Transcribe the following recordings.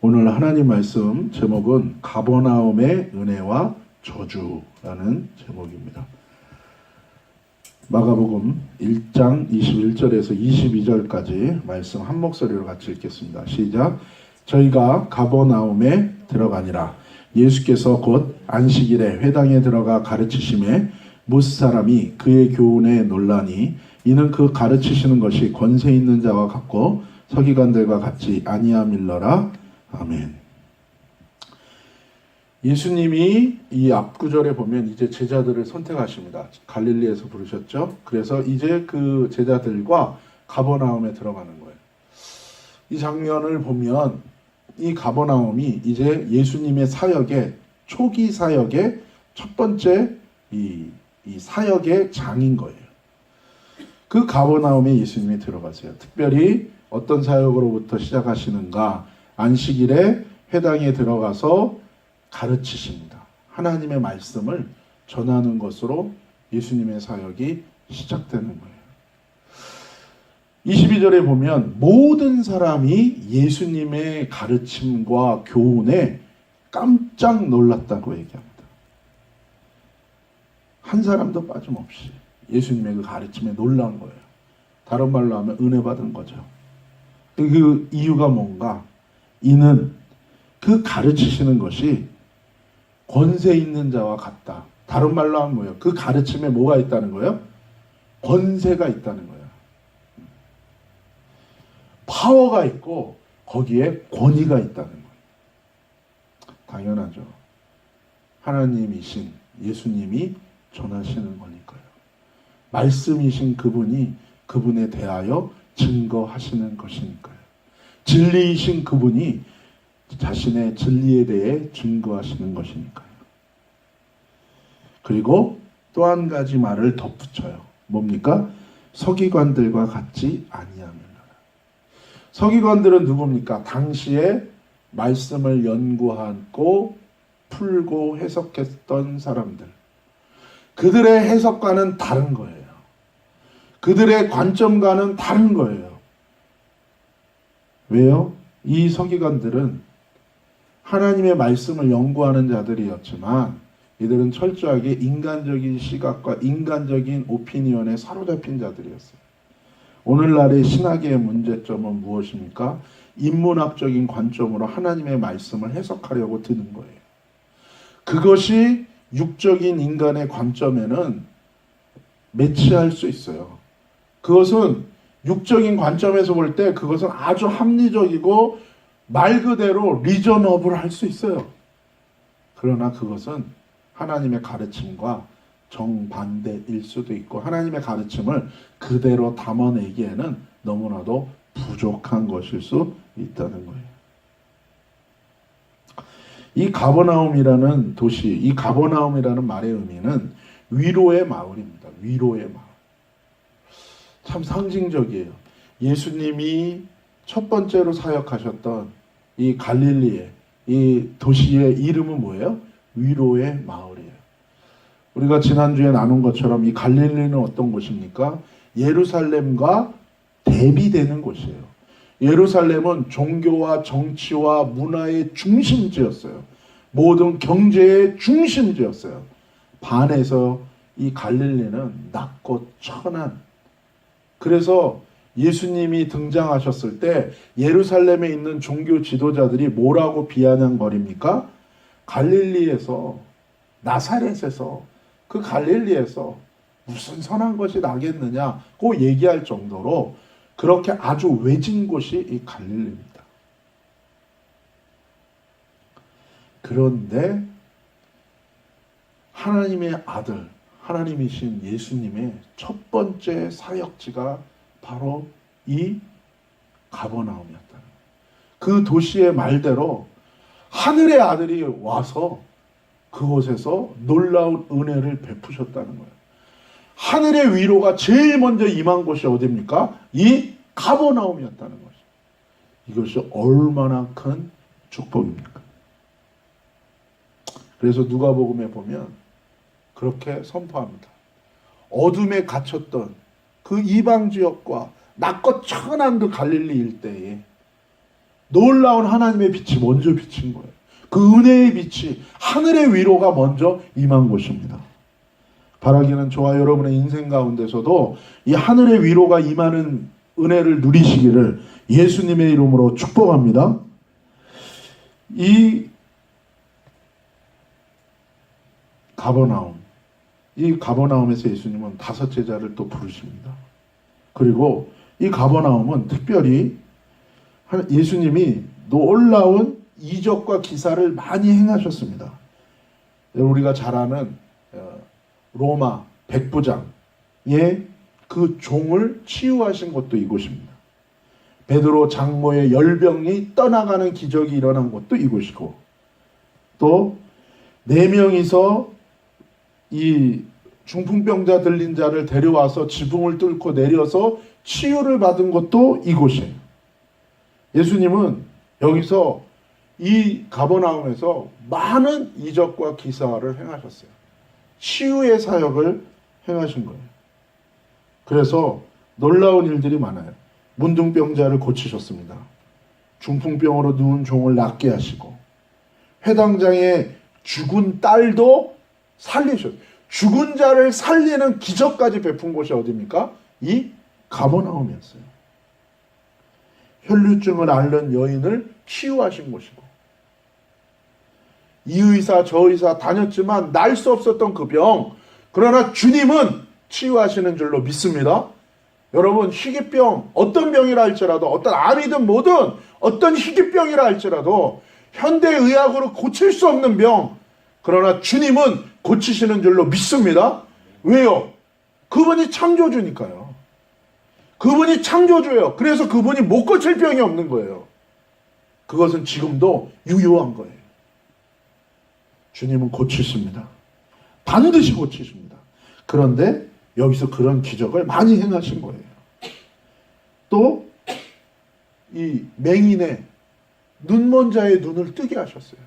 오늘 하나님 말씀 제목은 가버나움의 은혜와 저주라는 제목입니다. 마가복음 1장 21절에서 22절까지 말씀 한 목소리로 같이 읽겠습니다. 시작. 저희가 가버나움에 들어가니라. 예수께서 곧 안식일에 회당에 들어가 가르치심에 무사람이 그의 교훈에 놀라니 이는 그 가르치시는 것이 권세 있는 자와 같고 서기관들과 같지 아니함일러라. 아멘. 예수님이 이 앞구절에 보면 이제 제자들을 선택하십니다. 갈릴리에서 부르셨죠. 그래서 이제 그 제자들과 가버나움에 들어가는 거예요. 이 장면을 보면 이 가버나움이 이제 예수님의 사역의 초기 사역의 첫 번째 이 사역의 장인 거예요. 그 가버나움에 예수님이 들어가세요. 특별히 어떤 사역으로부터 시작하시는가? 안식일에 회당에 들어가서 가르치십니다. 하나님의 말씀을 전하는 것으로 예수님의 사역이 시작되는 거예요. 22절에 보면 모든 사람이 예수님의 가르침과 교훈에 깜짝 놀랐다고 얘기합니다. 한 사람도 빠짐없이 예수님의 그 가르침에 놀란 거예요. 다른 말로 하면 은혜 받은 거죠. 그 이유가 뭔가? 이는 그 가르치시는 것이 권세 있는 자와 같다. 다른 말로 하면 뭐예요? 그 가르침에 뭐가 있다는 거예요? 권세가 있다는 거예요. 파워가 있고 거기에 권위가 있다는 거예요. 당연하죠. 하나님이신 예수님이 전하시는 거니까요. 말씀이신 그분이 그분에 대하여 증거하시는 것이니까요. 진리이신 그분이 자신의 진리에 대해 증거하시는 것이니까요. 그리고 또 한 가지 말을 덧붙여요. 뭡니까? 서기관들과 같지 아니함이라. 서기관들은 누굽니까? 당시에 말씀을 연구하고 풀고 해석했던 사람들. 그들의 해석과는 다른 거예요. 그들의 관점과는 다른 거예요. 왜요? 이 서기관들은 하나님의 말씀을 연구하는 자들이었지만 이들은 철저하게 인간적인 시각과 인간적인 오피니언에 사로잡힌 자들이었어요. 오늘날의 신학의 문제점은 무엇입니까? 인문학적인 관점으로 하나님의 말씀을 해석하려고 드는 거예요. 그것이 육적인 인간의 관점에는 매치할 수 있어요. 그것은 육적인 관점에서 볼 때 그것은 아주 합리적이고 말 그대로 리저너블 할 수 있어요. 그러나 그것은 하나님의 가르침과 정반대일 수도 있고 하나님의 가르침을 그대로 담아내기에는 너무나도 부족한 것일 수 있다는 거예요. 이 가버나움이라는 도시, 이 가버나움이라는 말의 의미는 위로의 마을입니다. 위로의 마을. 참 상징적이에요. 예수님이 첫 번째로 사역하셨던 이 갈릴리의 이 도시의 이름은 뭐예요? 위로의 마을이에요. 우리가 지난주에 나눈 것처럼 이 갈릴리는 어떤 곳입니까? 예루살렘과 대비되는 곳이에요. 예루살렘은 종교와 정치와 문화의 중심지였어요. 모든 경제의 중심지였어요. 반해서 이 갈릴리는 낮고 천한, 그래서 예수님이 등장하셨을 때 예루살렘에 있는 종교 지도자들이 뭐라고 비아냥거립니까? 갈릴리에서, 나사렛에서, 그 갈릴리에서 무슨 선한 것이 나겠느냐고 얘기할 정도로 그렇게 아주 외진 곳이 이 갈릴리입니다. 그런데 하나님의 아들, 하나님이신 예수님의 첫 번째 사역지가 바로 이 가버나움이었다는 거예요. 그 도시의 말대로 하늘의 아들이 와서 그곳에서 놀라운 은혜를 베푸셨다는 거예요. 하늘의 위로가 제일 먼저 임한 곳이 어디입니까? 이 가버나움이었다는 것이죠. 이것이 얼마나 큰 축복입니까? 그래서 누가복음에 보면 그렇게 선포합니다. 어둠에 갇혔던 그 이방 지역과 낮고 천한 그 갈릴리 일대에 놀라운 하나님의 빛이 먼저 비친 거예요. 그 은혜의 빛이, 하늘의 위로가 먼저 임한 곳입니다. 바라기는 저와 여러분의 인생 가운데서도 이 하늘의 위로가 임하는 은혜를 누리시기를 예수님의 이름으로 축복합니다. 이 가버나움에서 예수님은 5 제자를 또 부르십니다. 그리고 이 가버나움은 특별히 예수님이 놀라운 이적과 기사를 많이 행하셨습니다. 우리가 잘 아는 로마 백부장의 그 종을 치유하신 곳도 이곳입니다. 베드로 장모의 열병이 떠나가는 기적이 일어난 곳도 이곳이고, 또 4명이서 이 중풍병자 들린 자를 데려와서 지붕을 뚫고 내려서 치유를 받은 곳도 이곳이에요. 예수님은 여기서 이 가버나움에서 많은 이적과 기사를 행하셨어요. 치유의 사역을 행하신 거예요. 그래서 놀라운 일들이 많아요. 문둥병자를 고치셨습니다. 중풍병으로 누운 종을 낫게 하시고, 회당장의 죽은 딸도 살리셨어요. 죽은 자를 살리는 기적까지 베푼 곳이 어디입니까? 이 가버나움이었어요. 혈류증을 앓는 여인을 치유하신 곳이고, 이 의사 저 의사 다녔지만 날 수 없었던 그 병, 그러나 주님은 치유하시는 줄로 믿습니다. 여러분, 희귀병, 어떤 병이라 할지라도, 어떤 암이든 뭐든 어떤 희귀병이라 할지라도 현대의학으로 고칠 수 없는 병, 그러나 주님은 고치시는 줄로 믿습니다. 왜요? 그분이 창조주니까요. 그분이 창조주예요. 그래서 그분이 못 고칠 병이 없는 거예요. 그것은 지금도 유효한 거예요. 주님은 고치십니다. 반드시 고치십니다. 그런데 여기서 그런 기적을 많이 행하신 거예요. 또 이 맹인의 눈먼 자의 눈을 뜨게 하셨어요.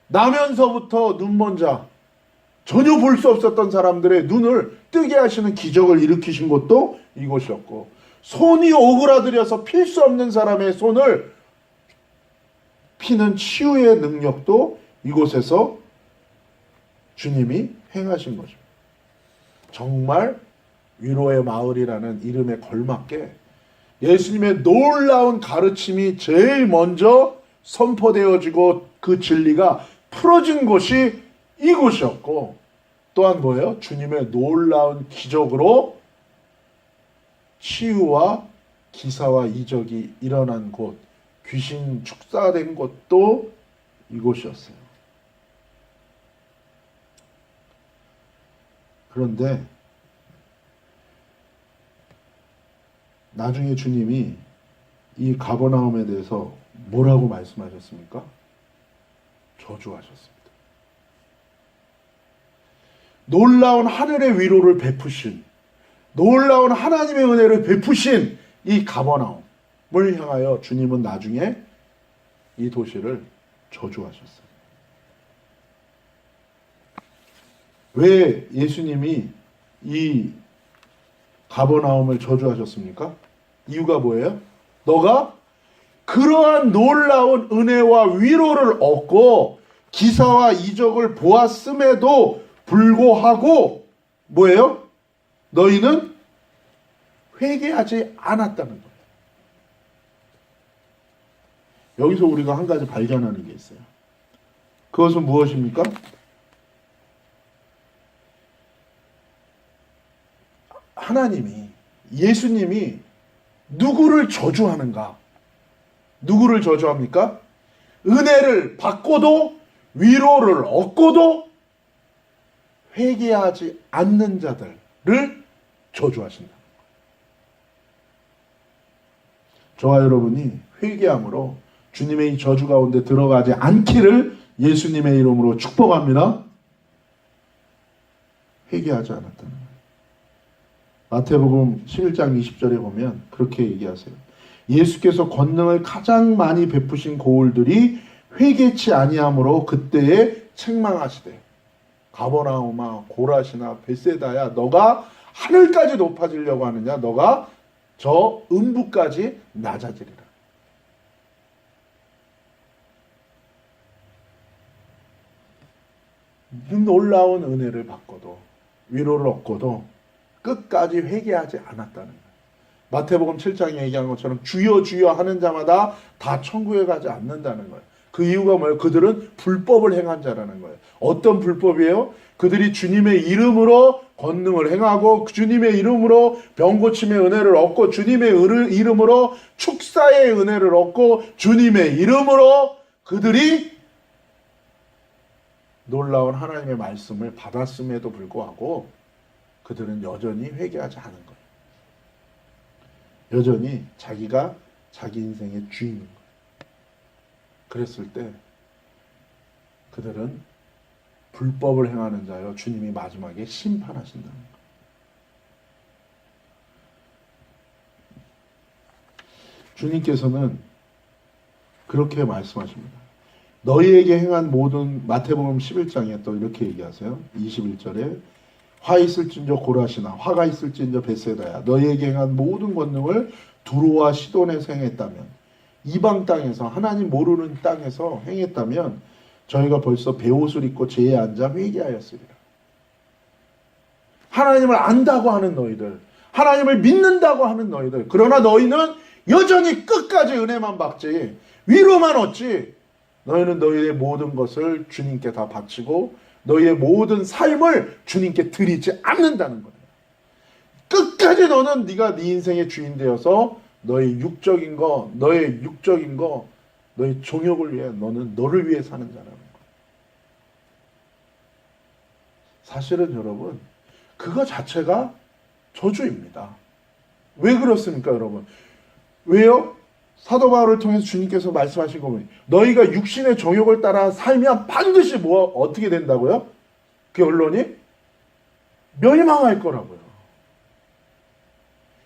나면서부터 눈먼 자, 전혀 볼 수 없었던 사람들의 눈을 뜨게 하시는 기적을 일으키신 곳도 이곳이었고, 손이 오그라들여서 필 수 없는 사람의 손을 피는 치유의 능력도 이곳에서 주님이 행하신 거죠. 정말 위로의 마을이라는 이름에 걸맞게 예수님의 놀라운 가르침이 제일 먼저 선포되어지고 그 진리가 풀어진 곳이 이곳이었고, 또한 뭐예요? 주님의 놀라운 기적으로 치유와 기사와 이적이 일어난 곳, 귀신 축사된 곳도 이곳이었어요. 그런데 나중에 주님이 이 가버나움에 대해서 뭐라고 말씀하셨습니까? 저주하셨습니다. 놀라운 하늘의 위로를 베푸신, 놀라운 하나님의 은혜를 베푸신 이 가버나움을 향하여 주님은 나중에 이 도시를 저주하셨어요. 왜 예수님이 이 가버나움을 저주하셨습니까? 이유가 뭐예요? 너가 그러한 놀라운 은혜와 위로를 얻고 기사와 이적을 보았음에도 불구하고 뭐예요? 너희는 회개하지 않았다는 거예요. 여기서 우리가 한 가지 발견하는 게 있어요. 그것은 무엇입니까? 하나님이, 예수님이 누구를 저주하는가? 누구를 저주합니까? 은혜를 받고도 위로를 얻고도 회개하지 않는 자들을 저주하신다. 저와 여러분이 회개함으로 주님의 이 저주 가운데 들어가지 않기를 예수님의 이름으로 축복합니다. 회개하지 않았다는 거예요. 마태복음 11장 20절에 보면 그렇게 얘기하세요. 예수께서 권능을 가장 많이 베푸신 고을들이 회개치 아니함으로 그때에 책망하시되 가버나움아 고라시나 벳세다야 너가 하늘까지 높아지려고 하느냐? 너가 저 음부까지 낮아지리라. 놀라운 은혜를 받고도 위로를 얻고도 끝까지 회개하지 않았다는 거예요. 마태복음 7장에 얘기한 것처럼 주여 주여 하는 자마다 다 천국에 가지 않는다는 거예요. 그 이유가 뭐예요? 그들은 불법을 행한 자라는 거예요. 어떤 불법이에요? 그들이 주님의 이름으로 권능을 행하고 주님의 이름으로 병고침의 은혜를 얻고 주님의 이름으로 축사의 은혜를 얻고 주님의 이름으로 그들이 놀라운 하나님의 말씀을 받았음에도 불구하고 그들은 여전히 회개하지 않은 거예요. 여전히 자기가 자기 인생의 주인인 거예요. 그랬을 때 그들은 불법을 행하는 자여 주님이 마지막에 심판하신다는 거예요. 주님께서는 그렇게 말씀하십니다. 너희에게 행한 모든, 마태복음 11장에 또 이렇게 얘기하세요. 21절에 화 있을진저 고라시나 화가 있을진저 벳세다야 너희에게 행한 모든 권능을 두로와 시돈에서 행했다면, 이방 땅에서 하나님 모르는 땅에서 행했다면 저희가 벌써 베옷을 입고 제에 앉아 회개하였으리라. 하나님을 안다고 하는 너희들, 하나님을 믿는다고 하는 너희들, 그러나 너희는 여전히 끝까지 은혜만 받지 위로만 얻지, 너희는 너희의 모든 것을 주님께 다 바치고 너희의 모든 삶을 주님께 드리지 않는다는 거예요. 끝까지 너는 네가 네 인생의 주인 되어서 너의 육적인 거, 너의 종욕을 위해 너는 너를 위해 사는 자라는 거예요. 사실은 여러분, 그거 자체가 저주입니다. 왜 그렇습니까, 여러분? 왜요? 사도 바울을 통해서 주님께서 말씀하신 거 보니 너희가 육신의 정욕을 따라 살면 반드시 어떻게 된다고요? 그 결론이 멸망할 거라고요.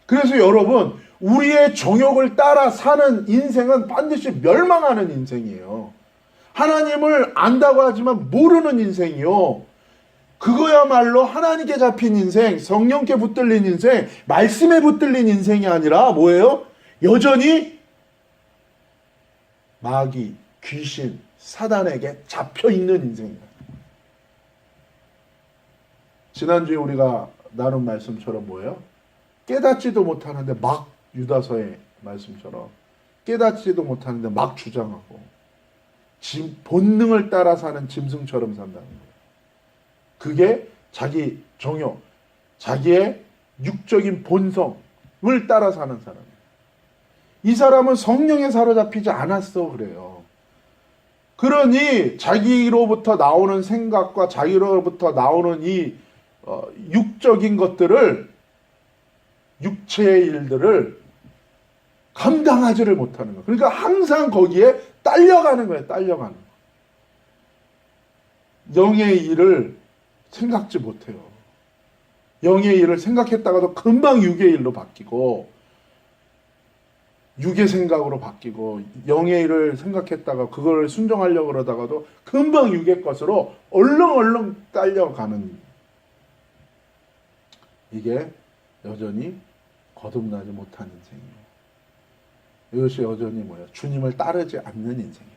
그래서 여러분, 우리의 정욕을 따라 사는 인생은 반드시 멸망하는 인생이에요. 하나님을 안다고 하지만 모르는 인생이요. 그거야말로 하나님께 잡힌 인생, 성령께 붙들린 인생, 말씀에 붙들린 인생이 아니라 뭐예요? 여전히 마귀, 귀신, 사단에게 잡혀있는 인생입니다. 지난주에 우리가 나눈 말씀처럼 뭐예요? 깨닫지도 못하는데 막, 유다서의 말씀처럼 깨닫지도 못하는데 막 주장하고 본능을 따라 사는 짐승처럼 산다는 거예요. 그게 자기 정욕, 자기의 육적인 본성을 따라 사는 사람이에요. 이 사람은 성령에 사로잡히지 않았어 그래요. 그러니 자기로부터 나오는 생각과 자기로부터 나오는 이 육적인 것들을, 육체의 일들을 감당하지를 못하는 거예요. 그러니까 항상 거기에 딸려가는 거예요. 딸려가는 거예요. 영의 일을 생각지 못해요. 영의 일을 생각했다가도 금방 육의 일로 바뀌고, 육의 생각으로 바뀌고, 영의 일을 생각했다가 그걸 순종하려고 그러다가도 금방 육의 것으로 얼렁얼렁 딸려가는, 이게 여전히 거듭나지 못한 인생이에요. 이것이 여전히 뭐예요? 주님을 따르지 않는 인생이다.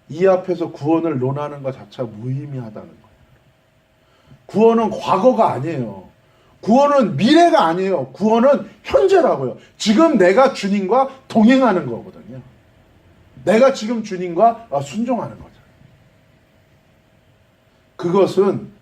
이 앞에서 구원을 논하는 것 자체가 무의미하다는 거예요. 구원은 과거가 아니에요. 구원은 미래가 아니에요. 구원은 현재라고요. 지금 내가 주님과 동행하는 거거든요. 내가 지금 주님과 순종하는 거죠. 그것은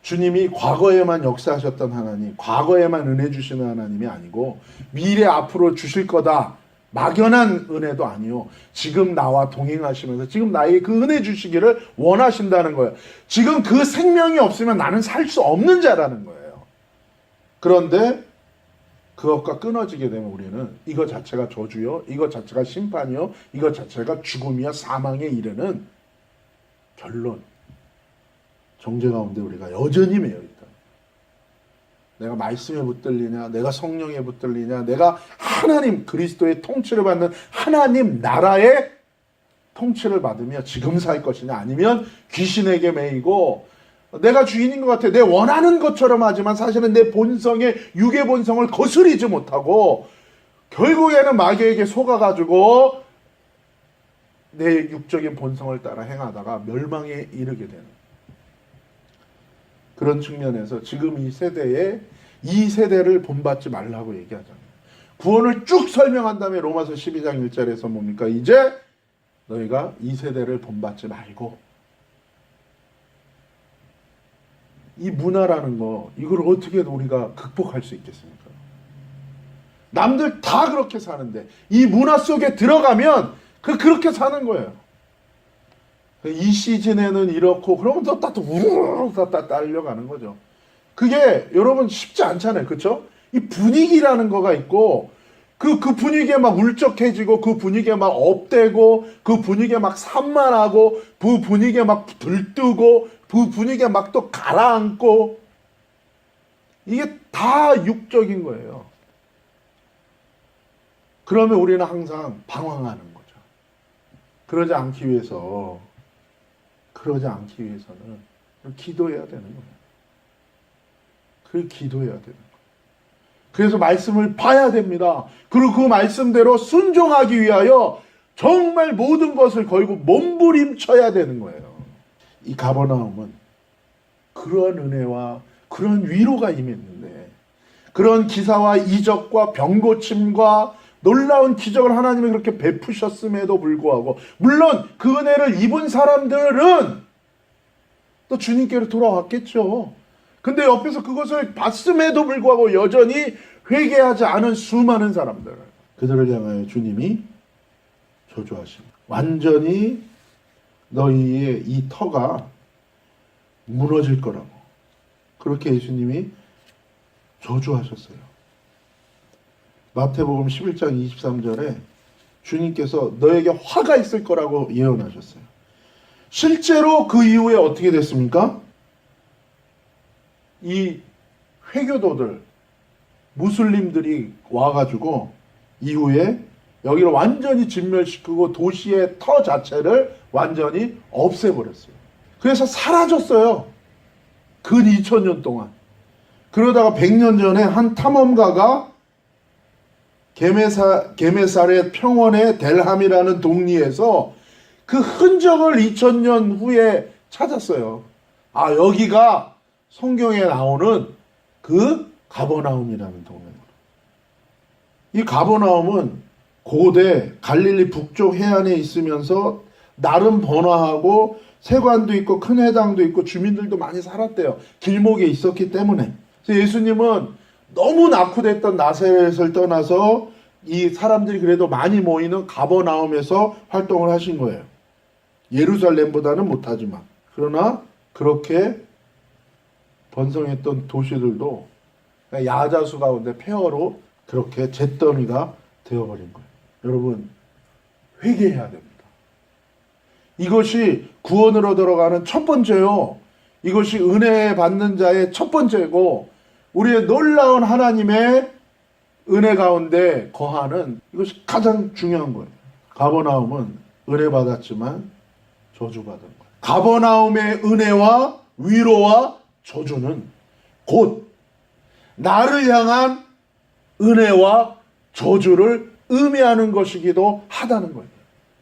주님이 과거에만 역사하셨던 하나님, 과거에만 은혜 주시는 하나님이 아니고 미래 앞으로 주실 거다, 막연한 은혜도 아니요. 지금 나와 동행하시면서 지금 나에게 그 은혜 주시기를 원하신다는 거예요. 지금 그 생명이 없으면 나는 살 수 없는 자라는 거예요. 그런데 그것과 끊어지게 되면 우리는 이것 자체가 저주요, 이것 자체가 심판이요, 이것 자체가 죽음이야 사망에 이르는 결론, 정죄 가운데 우리가 여전히 매여 있다. 내가 말씀에 붙들리냐, 내가 성령에 붙들리냐, 내가 하나님 그리스도의 통치를 받는 하나님 나라의 통치를 받으며 지금 살 것이냐, 아니면 귀신에게 매이고 내가 주인인 것 같아, 내 원하는 것처럼 하지만 사실은 내 본성의 육의 본성을 거스리지 못하고 결국에는 마귀에게 속아가지고 내 육적인 본성을 따라 행하다가 멸망에 이르게 되는 그런 측면에서 지금 이 세대를 본받지 말라고 얘기하잖아요. 구원을 쭉 설명한 다음에 로마서 12장 1절에서 뭡니까? 이제 너희가 이 세대를 본받지 말고, 이 문화라는 거, 이걸 어떻게 우리가 극복할 수 있겠습니까? 남들 다 그렇게 사는데 이 문화 속에 들어가면 그렇게 사는 거예요. 이 시즌에는 이렇고 그러면 또 우르르 딸려가는 거죠. 그게 여러분 쉽지 않잖아요. 그렇죠? 이 분위기라는 거가 있고 그 분위기에 막 울적해지고 그 분위기에 막 업되고 그 분위기에 막 산만하고 그 분위기에 막 들뜨고 그 분위기에 막 또 가라앉고, 이게 다 육적인 거예요. 그러면 우리는 항상 방황하는 거죠. 그러지 않기 위해서는 기도해야 되는 거예요. 기도해야 되는 거예요. 그래서 말씀을 봐야 됩니다. 그리고 그 말씀대로 순종하기 위하여 정말 모든 것을 걸고 몸부림쳐야 되는 거예요. 이 가버나움은 그런 은혜와 그런 위로가 임했는데, 그런 기사와 이적과 병고침과 놀라운 기적을 하나님이 그렇게 베푸셨음에도 불구하고, 물론 그 은혜를 입은 사람들은 또 주님께로 돌아왔겠죠. 근데 옆에서 그것을 봤음에도 불구하고 여전히 회개하지 않은 수많은 사람들, 그들을 향하여 주님이 저주하십니다. 완전히 너희의 이 터가 무너질 거라고 그렇게 예수님이 저주하셨어요. 마태복음 11장 23절에 주님께서 너에게 화가 있을 거라고 예언하셨어요. 실제로 그 이후에 어떻게 됐습니까? 이 회교도들, 무슬림들이 와가지고 이후에 여기를 완전히 진멸시키고 도시의 터 자체를 완전히 없애버렸어요. 그래서 사라졌어요. 근 2000년 동안. 그러다가 100년 전에 한 탐험가가 게메사렛 평원의 델함이라는 동리에서 그 흔적을 2000년 후에 찾았어요. 아, 여기가 성경에 나오는 그 가버나움이라는 동네입니다. 이 가버나움은 고대 갈릴리 북쪽 해안에 있으면서 나름 번화하고 세관도 있고 큰 회당도 있고 주민들도 많이 살았대요. 길목에 있었기 때문에. 그래서 예수님은 너무 낙후됐던 나사렛을 떠나서 이 사람들이 그래도 많이 모이는 가버나움에서 활동을 하신 거예요. 예루살렘보다는 못하지만. 그러나 그렇게 번성했던 도시들도 야자수 가운데 폐허로 그렇게 잿더미가 되어버린 거예요. 여러분, 회개해야 됩니다. 이것이 구원으로 들어가는 첫 번째요. 이것이 은혜 받는 자의 첫 번째고, 우리의 놀라운 하나님의 은혜 가운데 거하는 이것이 가장 중요한 거예요. 가버나움은 은혜 받았지만 저주받은 거예요. 가버나움의 은혜와 위로와 저주는 곧 나를 향한 은혜와 저주를 의미하는 것이기도 하다는 거예요.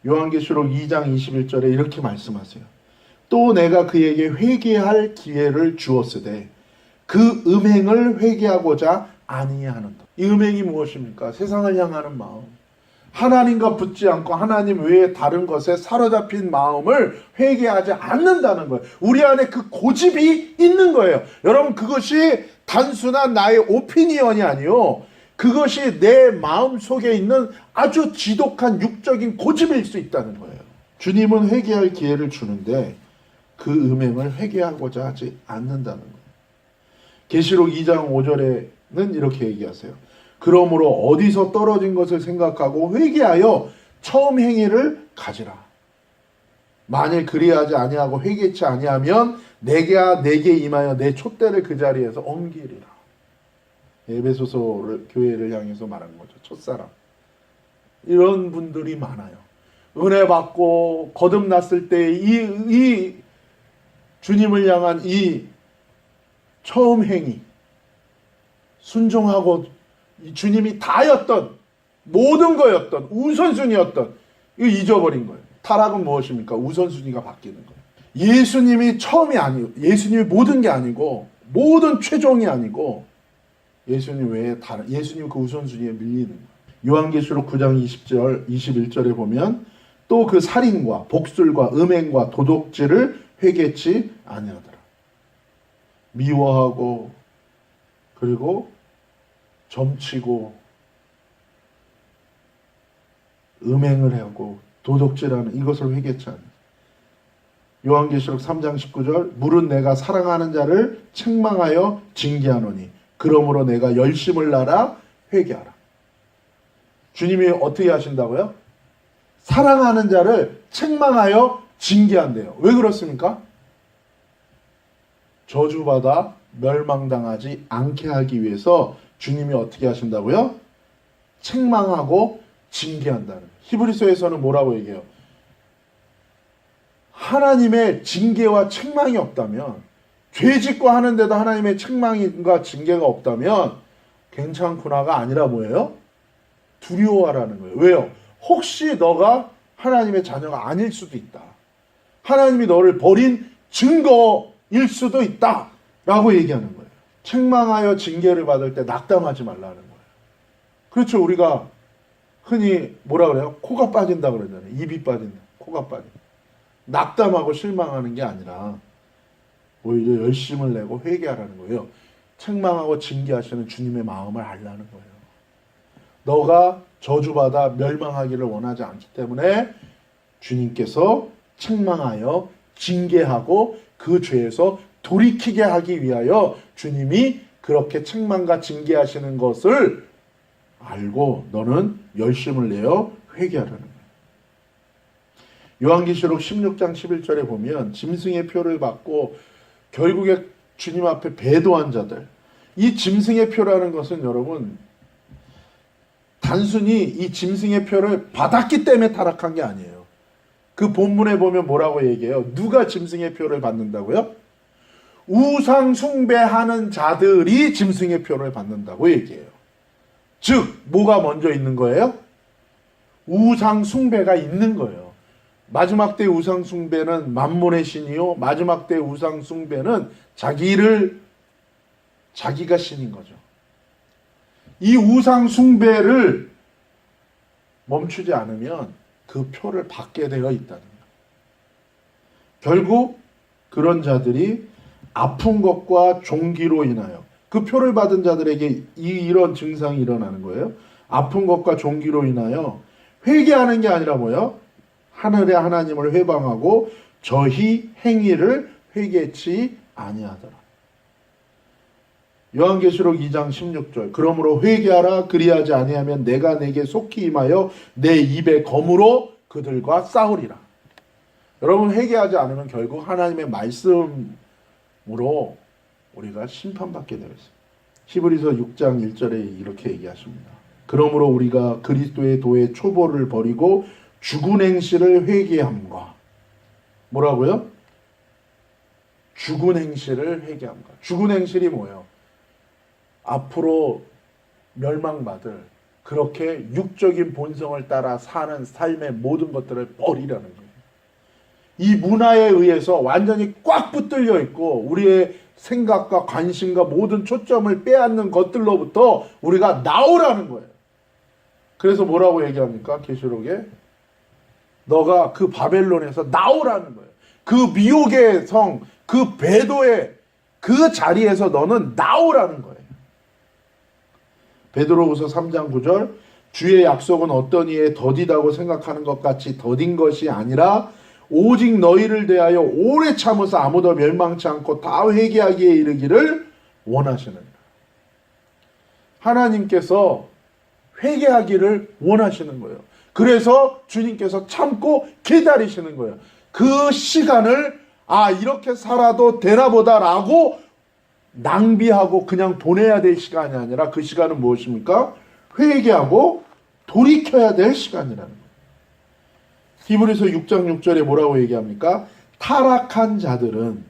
요한계시록 2장 21절에 이렇게 말씀하세요. 또 내가 그에게 회개할 기회를 주었으되 그 음행을 회개하고자 아니하는다. 이 음행이 무엇입니까? 세상을 향하는 마음. 하나님과 붙지 않고 하나님 외에 다른 것에 사로잡힌 마음을 회개하지 않는다는 거예요. 우리 안에 그 고집이 있는 거예요. 여러분, 그것이 단순한 나의 오피니언이 아니요, 그것이 내 마음 속에 있는 아주 지독한 육적인 고집일 수 있다는 거예요. 주님은 회개할 기회를 주는데 그 음행을 회개하고자 하지 않는다는 거예요. 계시록 2장 5절에는 이렇게 얘기하세요. 그러므로 어디서 떨어진 것을 생각하고 회개하여 처음 행위를 가지라. 만일 그리하지 아니하고 회개치 아니하면 내게 임하여 내 촛대를 그 자리에서 옮기리라. 에베소서 교회를 향해서 말한 거죠. 첫사랑. 이런 분들이 많아요. 은혜 받고 거듭났을 때 이 주님을 향한 이 처음 행위, 순종하고 주님이 다였던, 모든 거였던, 우선순위였던, 이거 잊어버린 거예요. 타락은 무엇입니까? 우선순위가 바뀌는 거예요. 예수님이 처음이 아니고, 예수님이 모든 게 아니고, 모든 최종이 아니고, 예수님 외에 다른, 예수님 그 우선순위에 밀리는 거예요. 요한계시록 9장 20절, 21절에 보면 또 그 살인과 복술과 음행과 도둑질을 회개치 아니하더라. 미워하고 그리고 점치고 음행을 하고 도둑질하는 이것을 회개치 아니하더라. 요한계시록 3장 19절 물은 내가 사랑하는 자를 책망하여 징계하노니 그러므로 내가 열심을 나라 회개하라. 주님이 어떻게 하신다고요? 사랑하는 자를 책망하여 징계한대요. 왜 그렇습니까? 저주받아 멸망당하지 않게 하기 위해서 주님이 어떻게 하신다고요? 책망하고 징계한다는. 히브리서에서는 뭐라고 얘기해요? 하나님의 징계와 책망이 없다면, 죄 짓고 하는데도 하나님의 책망과 징계가 없다면 괜찮구나가 아니라 뭐예요? 두려워하라는 거예요. 왜요? 혹시 너가 하나님의 자녀가 아닐 수도 있다. 하나님이 너를 버린 증거일 수도 있다. 라고 얘기하는 거예요. 책망하여 징계를 받을 때 낙담하지 말라는 거예요. 그렇죠. 우리가 흔히 뭐라 그래요? 코가 빠진다 그러잖아요. 입이 빠진다. 코가 빠진다. 낙담하고 실망하는 게 아니라 오히려 열심을 내고 회개하라는 거예요. 책망하고 징계하시는 주님의 마음을 알라는 거예요. 너가 저주받아 멸망하기를 원하지 않기 때문에 주님께서 책망하여 징계하고 그 죄에서 돌이키게 하기 위하여 주님이 그렇게 책망과 징계하시는 것을 알고 너는 열심을 내어 회개하라는 거예요. 요한계시록 16장 11절에 보면 짐승의 표를 받고 결국에 주님 앞에 배도한 자들, 이 짐승의 표라는 것은 여러분 단순히 이 짐승의 표를 받았기 때문에 타락한 게 아니에요. 그 본문에 보면 뭐라고 얘기해요? 누가 짐승의 표를 받는다고요? 우상 숭배하는 자들이 짐승의 표를 받는다고 얘기해요. 즉 뭐가 먼저 있는 거예요? 우상 숭배가 있는 거예요. 마지막 때 우상 숭배는 만몬의 신이요, 마지막 때 우상 숭배는 자기가 신인 거죠. 이 우상 숭배를 멈추지 않으면 그 표를 받게 되어 있다는 거예요. 결국 그런 자들이 아픈 것과 종기로 인하여, 그 표를 받은 자들에게 이런 증상이 일어나는 거예요. 아픈 것과 종기로 인하여 회개하는 게 아니라 뭐예요? 하늘의 하나님을 회방하고 저희 행위를 회개치 아니하더라. 요한계시록 2장 16절 그러므로 회개하라. 그리하지 아니하면 내가 내게 속히 임하여 내 입의 검으로 그들과 싸우리라. 여러분 회개하지 않으면 결국 하나님의 말씀으로 우리가 심판받게 되어 있습니다. 히브리서 6장 1절에 이렇게 얘기하십니다. 그러므로 우리가 그리스도의 도의 초보를 버리고 죽은 행실을 회개함과, 뭐라고요? 죽은 행실을 회개함과. 죽은 행실이 뭐예요? 앞으로 멸망받을 그렇게 육적인 본성을 따라 사는 삶의 모든 것들을 버리라는 거예요. 이 문화에 의해서 완전히 꽉 붙들려 있고 우리의 생각과 관심과 모든 초점을 빼앗는 것들로부터 우리가 나오라는 거예요. 그래서 뭐라고 얘기합니까? 계시록에 너가 그 바벨론에서 나오라는 거예요. 그 미혹의 성, 그 배도의 그 자리에서 너는 나오라는 거예요. 베드로후서 3장 9절 주의 약속은 어떤 이에 더디다고 생각하는 것 같이 더딘 것이 아니라 오직 너희를 대하여 오래 참으사 아무도 멸망치 않고 다 회개하기에 이르기를 원하시느니라. 하나님께서 회개하기를 원하시는 거예요. 그래서 주님께서 참고 기다리시는 거예요. 그 시간을 이렇게 살아도 되나 보다라고 낭비하고 그냥 보내야 될 시간이 아니라 그 시간은 무엇입니까? 회개하고 돌이켜야 될 시간이라는 거예요. 히브리서 6장 6절에 뭐라고 얘기합니까? 타락한 자들은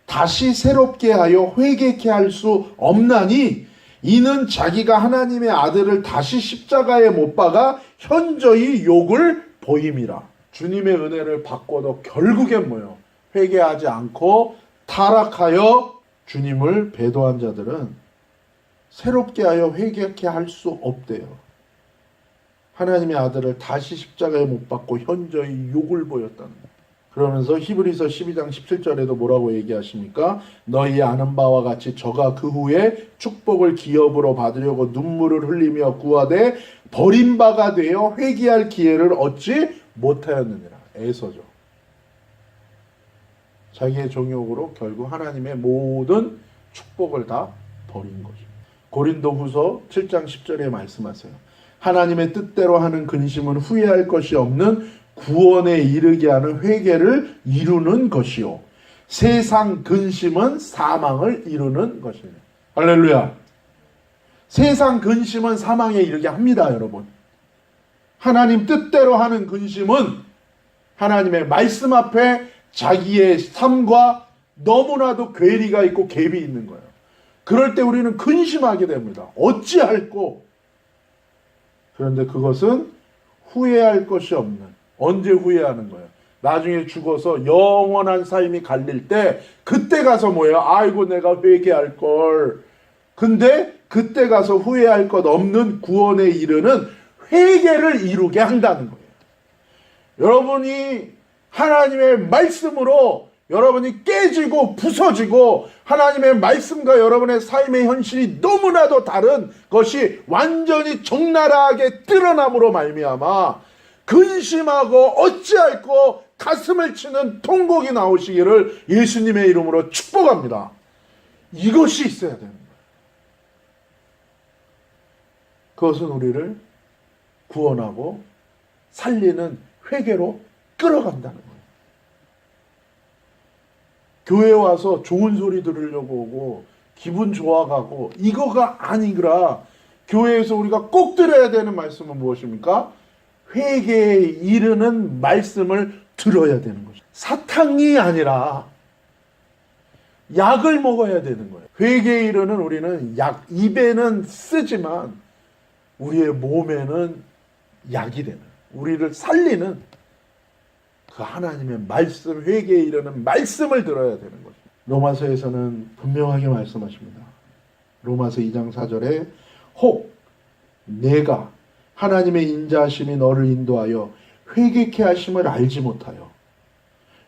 다시 새롭게 하여 회개케 할 수 없나니 이는 자기가 하나님의 아들을 다시 십자가에 못 박아 현저히 욕을 보임이라. 주님의 은혜를 받고도 결국엔 뭐예요? 회개하지 않고 타락하여 주님을 배도한 자들은 새롭게 하여 회개케 할 수 없대요. 하나님의 아들을 다시 십자가에 못 박고 현저히 욕을 보였다는 거예요. 그러면서 히브리서 12장 17절에도 뭐라고 얘기하십니까? 너희 아는 바와 같이 저가 그 후에 축복을 기업으로 받으려고 눈물을 흘리며 구하되 버림바가 되어 회개할 기회를 얻지 못하였느니라. 에서죠. 자기의 종욕으로 결국 하나님의 모든 축복을 다 버린 거죠. 고린도후서 7장 10절에 말씀하세요. 하나님의 뜻대로 하는 근심은 후회할 것이 없는 구원에 이르게 하는 회개를 이루는 것이요. 세상 근심은 사망을 이루는 것이에요. 할렐루야. 세상 근심은 사망에 이르게 합니다, 여러분. 하나님 뜻대로 하는 근심은 하나님의 말씀 앞에 자기의 삶과 너무나도 괴리가 있고 갭이 있는 거예요. 그럴 때 우리는 근심하게 됩니다. 어찌할꼬? 그런데 그것은 후회할 것이 없는, 언제 후회하는 거예요? 나중에 죽어서 영원한 삶이 갈릴 때 그때 가서 뭐예요? 아이고 내가 회개할 걸. 근데 그때 가서 후회할 것 없는 구원에 이르는 회개를 이루게 한다는 거예요. 여러분이 하나님의 말씀으로 여러분이 깨지고 부서지고 하나님의 말씀과 여러분의 삶의 현실이 너무나도 다른 것이 완전히 적나라하게 드러남으로 말미암아 근심하고 어찌할꼬 가슴을 치는 통곡이 나오시기를 예수님의 이름으로 축복합니다. 이것이 있어야 되는 거예요. 그것은 우리를 구원하고 살리는 회개로 끌어간다는 거예요. 교회 와서 좋은 소리 들으려고 오고 기분 좋아가고 이거가 아니라 교회에서 우리가 꼭 들어야 되는 말씀은 무엇입니까? 회개에 이르는 말씀을 들어야 되는 거죠. 사탕이 아니라 약을 먹어야 되는 거예요. 회개에 이르는 우리는 약, 입에는 쓰지만 우리의 몸에는 약이 되는, 우리를 살리는 그 하나님의 말씀, 회개에 이르는 말씀을 들어야 되는 거죠. 로마서에서는 분명하게 말씀하십니다. 로마서 2장 4절에 혹 내가 하나님의 인자하심이 너를 인도하여 회개케 하심을 알지 못하여.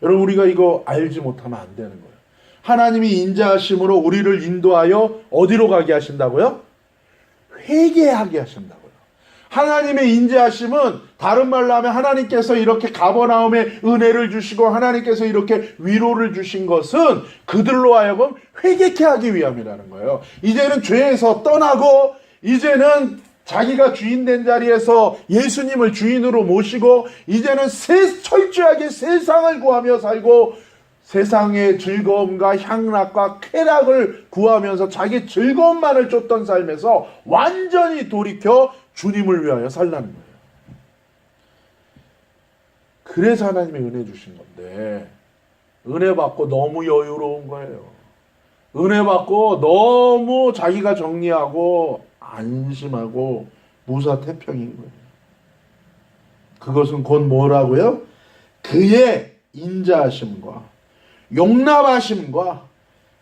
여러분 우리가 이거 알지 못하면 안 되는 거예요. 하나님이 인자하심으로 우리를 인도하여 어디로 가게 하신다고요? 회개하게 하신다고요. 하나님의 인자하심은 다른 말로 하면 하나님께서 이렇게 가버나움에 은혜를 주시고 하나님께서 이렇게 위로를 주신 것은 그들로 하여금 회개케 하기 위함이라는 거예요. 이제는 죄에서 떠나고 이제는 자기가 주인 된 자리에서 예수님을 주인으로 모시고 이제는 철저하게 세상을 구하며 살고 세상의 즐거움과 향락과 쾌락을 구하면서 자기 즐거움만을 쫓던 삶에서 완전히 돌이켜 주님을 위하여 살라는 거예요. 그래서 하나님이 은혜 주신 건데 은혜 받고 너무 여유로운 거예요. 은혜 받고 너무 자기가 정리하고 안심하고 무사태평인 거예요. 그것은 곧 뭐라고요? 그의 인자하심과 용납하심과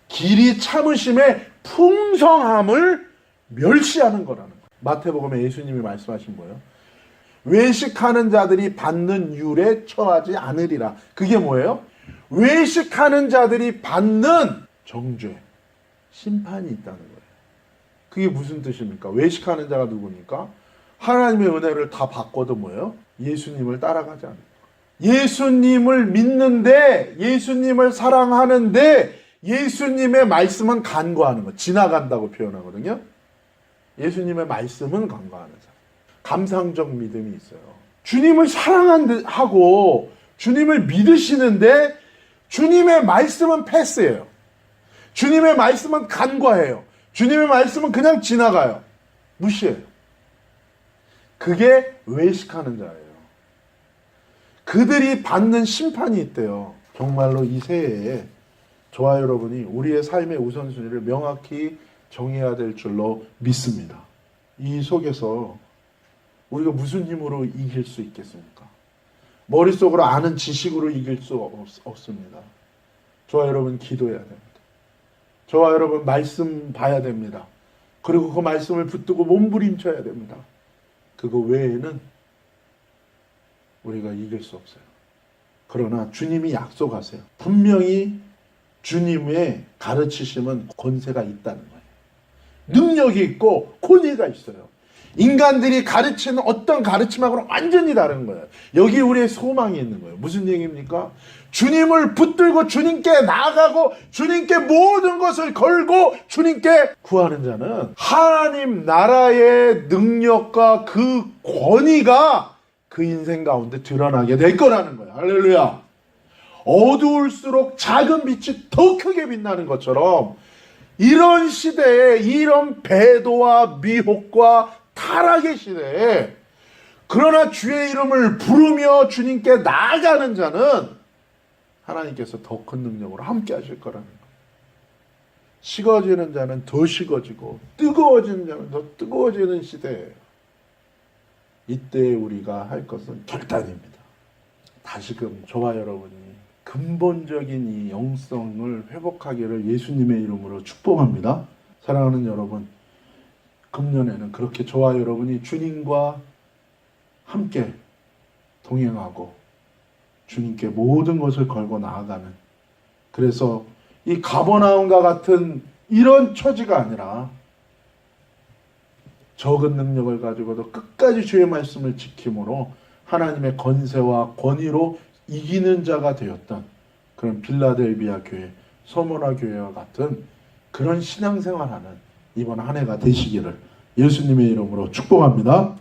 길이 참으심의 풍성함을 멸시하는 거라는 거예요. 마태복음에 예수님이 말씀하신 거예요. 외식하는 자들이 받는 율에 처하지 않으리라. 그게 뭐예요? 외식하는 자들이 받는 정죄, 심판이 있다는 거예요. 그게 무슨 뜻입니까? 외식하는 자가 누굽니까? 하나님의 은혜를 다 받고도 뭐예요? 예수님을 따라가지 않는 거예요. 예수님을 믿는데, 예수님을 사랑하는데 예수님의 말씀은 간과하는 거예요. 지나간다고 표현하거든요. 예수님의 말씀은 간과하는 사람. 감상적 믿음이 있어요. 주님을 사랑하고 주님을 믿으시는데 주님의 말씀은 패스예요. 주님의 말씀은 간과해요. 주님의 말씀은 그냥 지나가요. 무시해요. 그게 외식하는 자예요. 그들이 받는 심판이 있대요. 정말로 이 새해에 저와 여러분이 우리의 삶의 우선순위를 명확히 정해야 될 줄로 믿습니다. 이 속에서 우리가 무슨 힘으로 이길 수 있겠습니까? 머릿속으로 아는 지식으로 이길 수 없습니다. 저와 여러분 기도해야 됩니다. 저와 여러분 말씀 봐야 됩니다. 그리고 그 말씀을 붙들고 몸부림쳐야 됩니다. 그거 외에는 우리가 이길 수 없어요. 그러나 주님이 약속하세요. 분명히 주님의 가르치심은 권세가 있다는 거예요. 능력이 있고 권위가 있어요. 인간들이 가르치는 어떤 가르침하고는 완전히 다른 거예요. 여기 우리의 소망이 있는 거예요. 무슨 얘기입니까? 주님을 붙들고 주님께 나아가고 주님께 모든 것을 걸고 주님께 구하는 자는 하나님 나라의 능력과 그 권위가 그 인생 가운데 드러나게 될 거라는 거예요. 할렐루야. 어두울수록 작은 빛이 더 크게 빛나는 것처럼 이런 시대에 이런 배도와 미혹과 타락의 시대에 그러나 주의 이름을 부르며 주님께 나아가는 자는 하나님께서 더 큰 능력으로 함께 하실 거라는 거예요. 식어지는 자는 더 식어지고 뜨거워지는 자는 더 뜨거워지는 시대예요. 이때 우리가 할 것은 결단입니다. 다시금 저와 여러분이 근본적인 이 영성을 회복하기를 예수님의 이름으로 축복합니다. 사랑하는 여러분, 금년에는 그렇게 저와 여러분이 주님과 함께 동행하고 주님께 모든 것을 걸고 나아가는, 그래서 이 가버나움과 같은 이런 처지가 아니라 적은 능력을 가지고도 끝까지 주의 말씀을 지킴으로 하나님의 건세와 권위로 이기는 자가 되었던 그런 빌라델비아 교회, 서머나 교회와 같은 그런 신앙생활하는 이번 한 해가 되시기를 예수님의 이름으로 축복합니다.